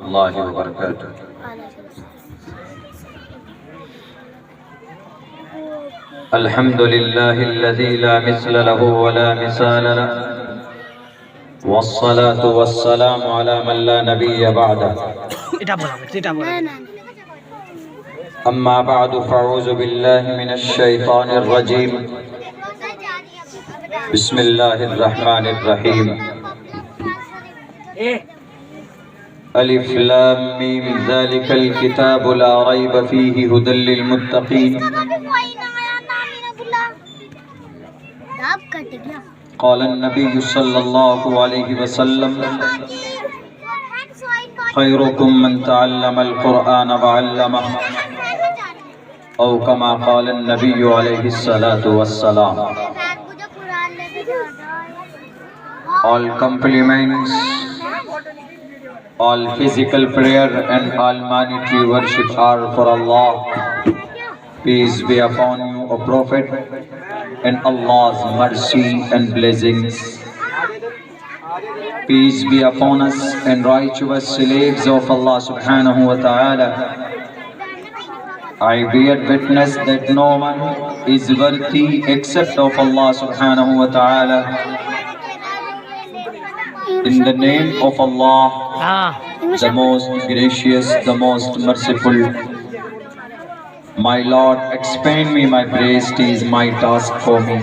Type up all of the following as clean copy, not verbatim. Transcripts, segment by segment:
अल्लाह व बरकातुहू। अल्हम्दुलिल्लाहिल्लज़ी ला मिस्ला लहू व ला मिसाल लहू वस्सलातु वस्सलामु अला मन ला नबिय्य बअदहू। अम्मा बअदु फ़अऊज़ु बिल्लाहि मिनश शैतानिर रजीम। बिस्मिल्लाहिर रहमानिर रहीम। अलिफ लाम मीम ज़ालिकल किताबु ला रैब फ़ीहि हुदल लिल मुत्तक़ीन। क़ालन नबिय्यु सल्लल्लाहु अलैहि वसल्लम खैरुकुम मन तअल्लमल क़ुरआन व अल्लमह औ कमा क़ालन नबिय्यु अलैहि सलातु वस्सलाम। All compliments, all physical prayer and all monetary worship are for Allah. Peace be upon you, O Prophet, and Allah's mercy and blessings. Peace be upon us and righteous slaves of Allah subhanahu wa ta'ala. I bear witness that no one is worthy except of Allah subhanahu wa ta'ala. In the name of Allah, the most gracious, the most merciful, my Lord, expand me my breast is my task for me.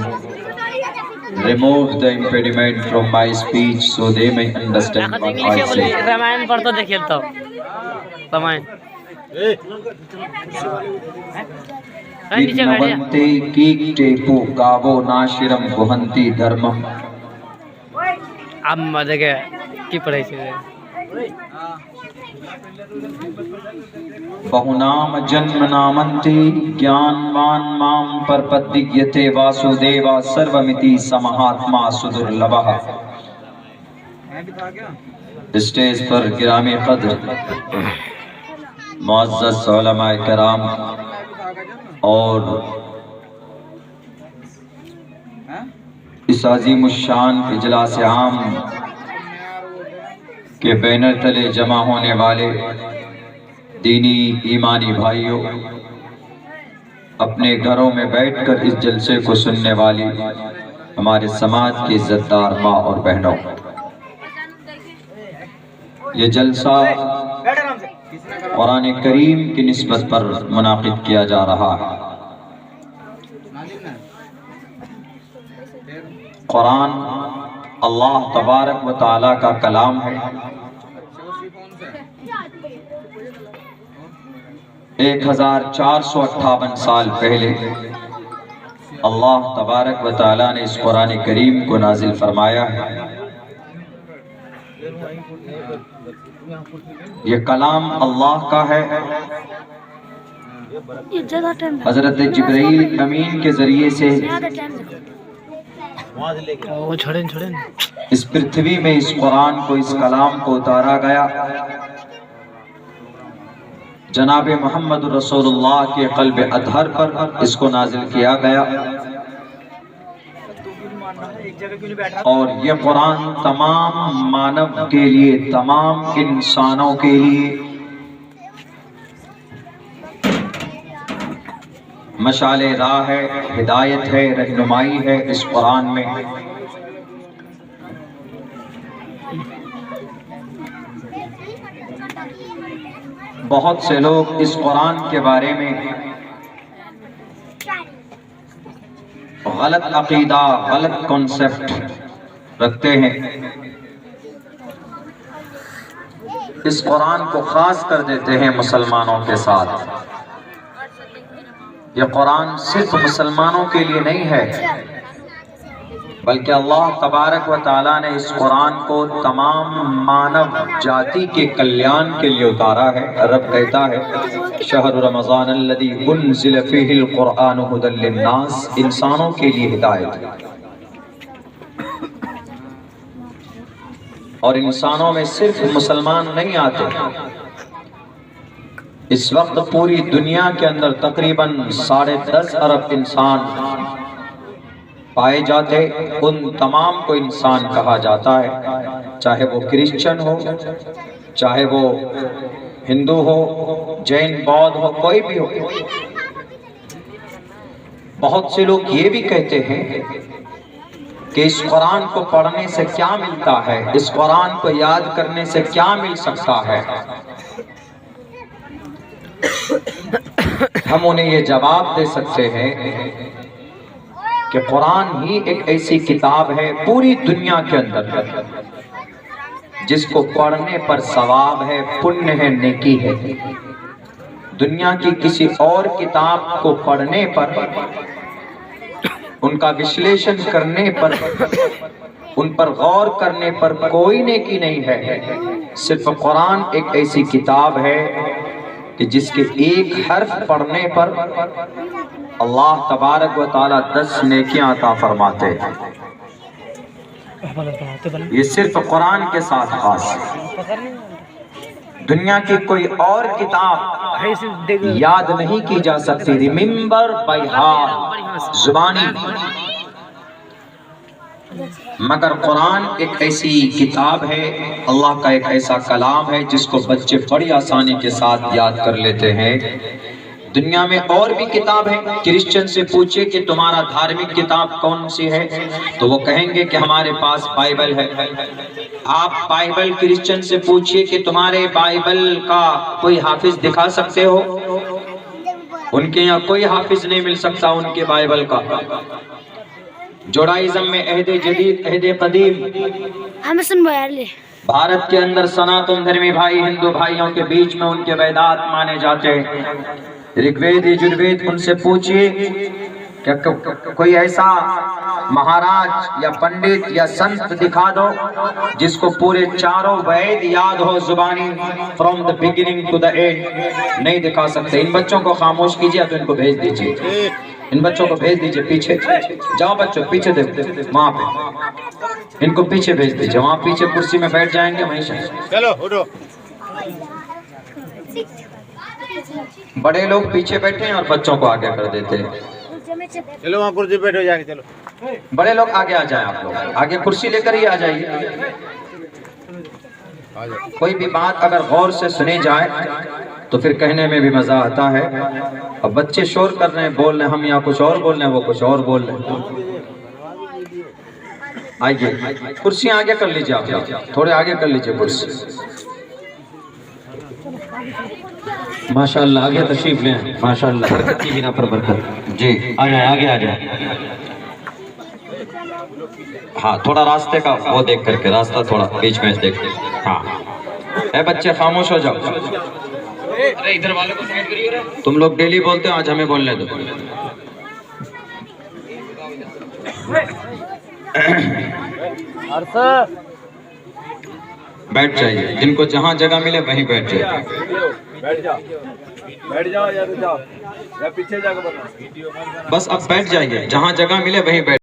Remove the impediment from my speech so they may understand what I say. Ramayan पढ़ते देखिए तो रामायण विघ्नवन्ते कीक्टे गावो नाशिरम गुहन्ति धर्मम। अब मजे के की पढ़ाई से बहुनाम जन्म नामन्ते ज्ञानवान माम परपद्यते वासुदेवा सर्वमिति समहात्मा सुदुर्लभः। स्टेज पर गिरामी कद्र मुअज़्ज़ज़ उलमाए किराम और इस अज़ीमुश्शान इजलास आम के बैनर तले जमा होने वाले दीनी ईमानी भाइयों, अपने घरों में बैठकर इस जलसे को सुनने वाली हमारे समाज की इज्जतदार माँ और बहनों, ये जलसा कुरान करीम की निस्बत पर मुनाकिद किया जा रहा है। कुरान अल्लाह तबारक व तआला का कलाम है। 1458 साल पहले अल्लाह तबारक व तआला ने इस कुरान करीम को नाजिल फरमाया है। ये कलाम अल्लाह का है। हजरत जिब्रील अमीन के जरिए से इस पृथ्वी में इस कुरान को, इस कलाम को उतारा गया। जनाब मोहम्मद रसूलुल्लाह के क़ल्ब अतहर पर इसको नाजिल किया गया और ये कुरान तमाम मानव के लिए, तमाम इंसानों के लिए मशाले राह है, हिदायत है, रहनुमाई है। इस कुरान में बहुत से लोग इस कुरान के बारे में गलत अकीदा, गलत कॉन्सेप्ट रखते हैं। इस कुरान को खास कर देते हैं मुसलमानों के साथ। ये कुरान सिर्फ मुसलमानों के लिए नहीं है, बल्कि अल्लाह तबारक व तआला ने इस कुरान को तमाम मानव जाति के कल्याण के लिए उतारा है। रब कहता है शहर रमज़ान अल्लज़ी उन्ज़िल फ़ीहिल क़ुरआन हुदल लिन्नास, इंसानों के लिए हिदायत है। और इंसानों में सिर्फ मुसलमान नहीं आते, इस वक्त पूरी दुनिया के अंदर तकरीबन 10.5 अरब इंसान पाए जाते। उन तमाम को इंसान कहा जाता है, चाहे वो क्रिश्चियन हो, चाहे वो हिंदू हो, जैन, बौद्ध हो, कोई भी हो। बहुत से लोग ये भी कहते हैं कि इस कुरान को पढ़ने से क्या मिलता है, इस कुरान को याद करने से क्या मिल सकता है। हम उन्हें ये जवाब दे सकते हैं कि कुरान ही एक ऐसी किताब है पूरी दुनिया के अंदर जिसको पढ़ने पर सवाब है, पुण्य है, नेकी है। दुनिया की किसी और किताब को पढ़ने पर, उनका विश्लेषण करने पर, उन पर गौर करने पर कोई नेकी नहीं है। सिर्फ कुरान एक ऐसी किताब है कि जिसके एक हर्फ पढ़ने पर अल्लाह तबारक व तआला 10 नेकियां अता फरमाते हैं। ये सिर्फ कुरान के साथ खास है। दुनिया की कोई और किताब याद नहीं की जा सकती, रिमेंबर बाय हार्ट, जुबानी। मगर कुरान एक ऐसी किताब है, अल्लाह का एक ऐसा कलाम है जिसको बच्चे बड़ी आसानी के साथ याद कर लेते हैं। दुनिया में और भी किताब है। क्रिश्चियन से पूछिए कि तुम्हारा धार्मिक किताब कौन सी है, तो वो कहेंगे कि हमारे पास बाइबल है। आप बाइबल क्रिश्चियन से पूछिए कि तुम्हारे बाइबल का कोई हाफिज दिखा सकते हो, उनके यहाँ कोई हाफिज नहीं मिल सकता उनके बाइबल का। जुडाइज्म में अहदे जदीद, अहदे कदीम, भारत के अंदर सनातन धर्मी भाई हिंदू भाइयों के बीच में उनके वेदांत माने जाते हैं। ऋग्वेद, यजुर्वेद, उनसे पूछिए क्या कोई ऐसा महाराज या पंडित या संत दिखा दो जिसको पूरे चारों वेद याद हो जुबानी, from the beginning to the end. नहीं दिखा सकते। इन बच्चों को खामोश कीजिए, तो इनको भेज दीजिए, इन बच्चों को भेज दीजिए पीछे। जाओ बच्चों पीछे, देखो वहां पे, इनको पीछे भेज दीजिए, वहां पीछे कुर्सी में बैठ जाएंगे वहीं से। चलो उठो। बड़े लोग पीछे बैठे हैं और बच्चों को आगे कर देते हैं। चलो वहाँ कुर्सी बैठो जाके। चलो बड़े लोग आगे आ जाएं, आप लोग आगे कुर्सी लेकर ही आ जाइए। कोई भी बात अगर गौर से सुनी जाए तो फिर कहने में भी मजा आता है। अब बच्चे शोर कर रहे हैं, बोल रहे हैं, हम यहाँ कुछ और बोल रहे हैं, वो कुछ और बोल रहे हैं। आइए कुर्सियां आगे कर लीजिए, आप थोड़े आगे कर लीजिए कुर्सी। माशाअल्लाह, आगे तशरीफ लें। माशाअल्लाह, बरकत की बिना पर बरकत। जी आ जाए, आगे आ जाए। हाँ, थोड़ा रास्ते का वो देख करके, रास्ता थोड़ा बीच में देख। हाँ ए बच्चे खामोश हो जाओ। अरे इधर वालों को साइड करिए। तुम लोग डेली बोलते हो, आज हमें बोलने दो। बैठ जाइए, जिनको जहाँ जगह मिले वहीं बैठ जाइए। बैठ जाओ या तो जाओ या पीछे जाकर बस अब बैठ जाइए, जहाँ जगह मिले वहीं बैठ।